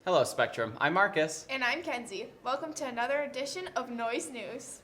Hello, Spectrum. I'm Marcus. And I'm Kenzie. Welcome to another edition of Noise News.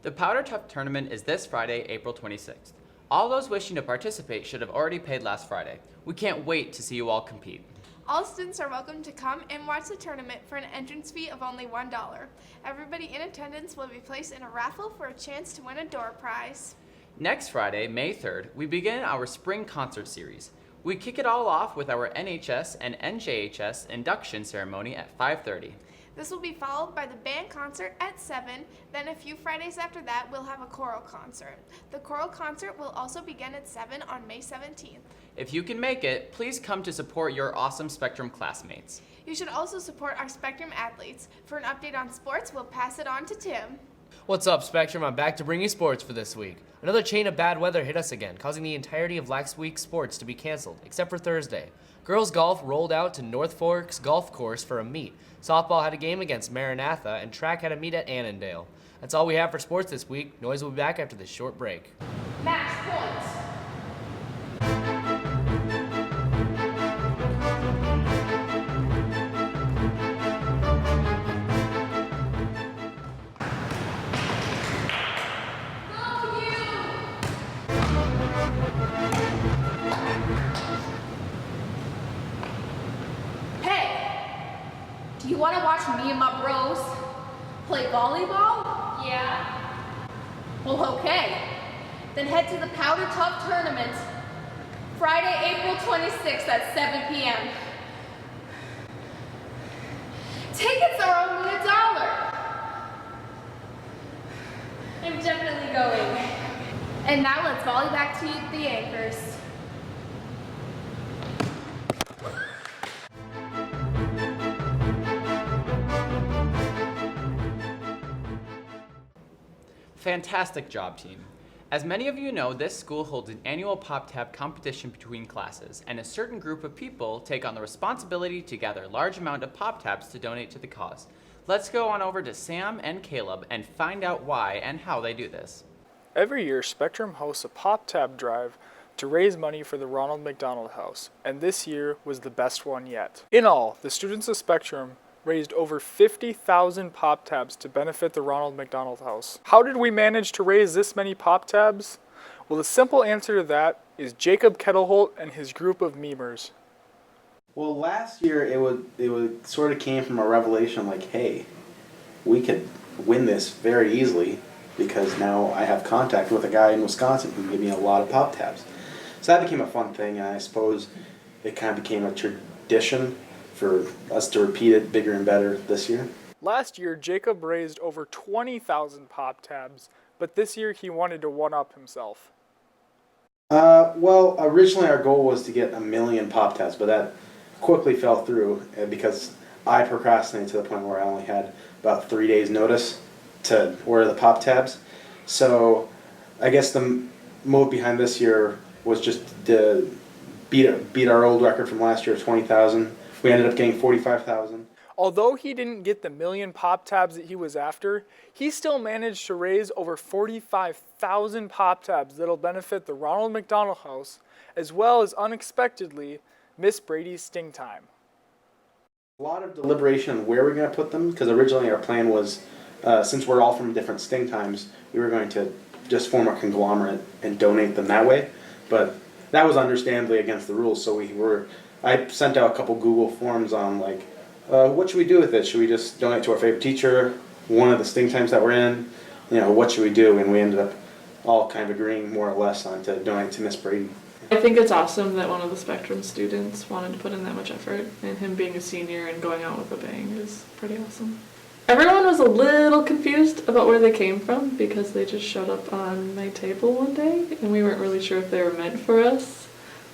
The Powder Tough Tournament is this Friday, April 26th. All those wishing to participate should have already paid last Friday. We can't wait to see you all compete. All students are welcome to come and watch the tournament for an entrance fee of only $1. Everybody in attendance will be placed in a raffle for a chance to win a door prize. Next Friday, May 3rd, we begin our spring concert series. We kick it all off with our NHS and NJHS induction ceremony at 5:30. This will be followed by the band concert at 7. Then a few Fridays after that, we'll have a choral concert. The choral concert will also begin at 7 on May 17th. If you can make it, please come to support your awesome Spectrum classmates. You should also support our Spectrum athletes. For an update on sports, we'll pass it on to Tim. What's up, Spectrum? I'm back to bring you sports for this week. Another chain of bad weather hit us again, causing the entirety of last week's sports to be canceled, except for Thursday. Girls golf rolled out to North Forks Golf Course for a meet. Softball had a game against Maranatha, and track had a meet at Annandale. That's all we have for sports this week. Noise will be back after this short break. Max points. Do you want to watch me and my bros play volleyball? Yeah. Well, okay. Then head to the Powder Tough Tournament, Friday, April 26th at 7 p.m. Tickets are only $1. I'm definitely going. And now let's volley back to the anchors. Fantastic job, team. As many of you know, this school holds an annual Pop Tab competition between classes, and a certain group of people take on the responsibility to gather a large amount of Pop Tabs to donate to the cause. Let's go on over to Sam and Caleb and find out why and how they do this. Every year, Spectrum hosts a Pop Tab drive to raise money for the Ronald McDonald House, and this year was the best one yet. In all, the students of Spectrum raised over 50,000 Pop Tabs to benefit the Ronald McDonald House. How did we manage to raise this many Pop Tabs? Well, the simple answer to that is Jacob Kettleholt and his group of memers. Well, last year it would sort of came from a revelation like, hey, we could win this very easily because now I have contact with a guy in Wisconsin who can give me a lot of Pop Tabs. So that became a fun thing, and I suppose it kind of became a tradition for us to repeat it bigger and better this year. Last year, Jacob raised over 20,000 Pop Tabs, but this year he wanted to one-up himself. Well, originally our goal was to get 1 million Pop Tabs, but that quickly fell through because I procrastinated to the point where I only had about 3 days notice to order the Pop Tabs. So I guess the move behind this year was just to beat our old record from last year of 20,000. We ended up getting 45,000. Although he didn't get the 1 million Pop Tabs that he was after, he still managed to raise over 45,000 Pop Tabs that'll benefit the Ronald McDonald House, as well as, unexpectedly, Miss Brady's Sting Time. A lot of deliberation on where we're going to put them, because originally our plan was, since we're all from different Sting Times, we were going to just form a conglomerate and donate them that way. But that was understandably against the rules, so I sent out a couple Google forms on what should we do with it? Should we just donate to our favorite teacher, one of the Sting Times that we're in? What should we do? And we ended up all kind of agreeing more or less on to donate to Miss Brady. I think it's awesome that one of the Spectrum students wanted to put in that much effort, and him being a senior and going out with a bang is pretty awesome. Everyone was a little confused about where they came from because they just showed up on my table one day and we weren't really sure if they were meant for us.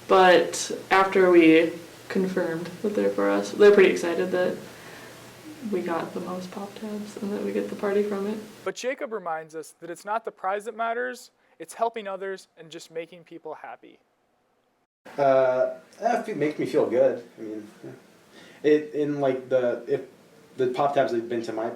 But after we confirmed that they're for us, they're pretty excited that we got the most Pop Tabs and that we get the party from it. But Jacob reminds us that it's not the prize that matters, it's helping others and just making people happy. It makes me feel good. I mean, if the Pop Tabs have been to my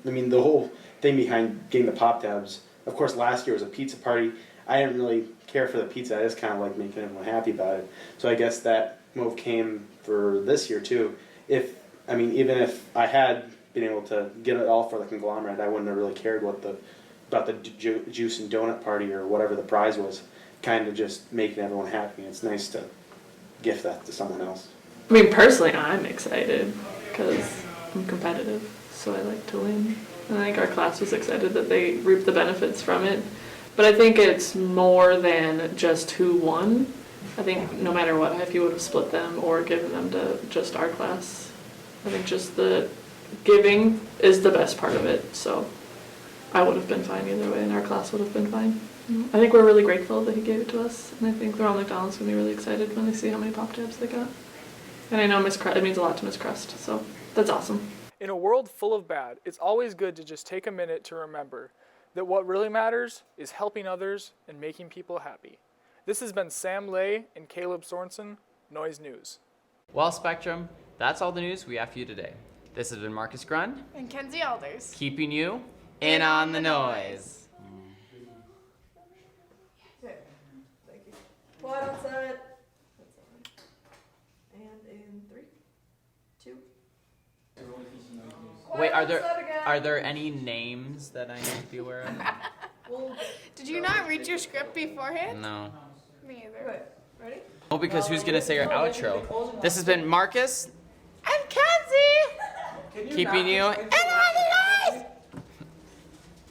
I mean, the whole thing behind getting the pop tabs. Of course, last year was a pizza party. I didn't really care for the pizza. I just kind of like making everyone happy about it. So I guess that move came for this year too. Even if I had been able to get it all for the conglomerate, I wouldn't have really cared about the juice and donut party or whatever the prize was. Kind of just making everyone happy. It's nice to gift that to someone else. I mean, personally, I'm excited because I'm competitive, so I like to win. And I think our class was excited that they reaped the benefits from it. But I think it's more than just who won. I think no matter what, if you would have split them or given them to just our class, I think just the giving is the best part of it. So I would have been fine either way, and our class would have been fine. I think we're really grateful that he gave it to us, and I think Ronald McDonald's gonna be really excited when they see how many pop tabs they got. And I know it means a lot to Miss Crust, so that's awesome. In a world full of bad, it's always good to just take a minute to remember that what really matters is helping others and making people happy. This has been Sam Lay and Caleb Sorensen, Noise News. Well, Spectrum, that's all the news we have for you today. This has been Marcus Grund, And Kenzie Alders. keeping you in on the noise. Quiet on set. And in 3, 2. Wait, on set again. are there any names that I need to be aware of? Did you not read your script beforehand? No. Me either. Good. Ready? Oh, because who's gonna say our outro? This has been Marcus, And Kenzie! keeping you in on the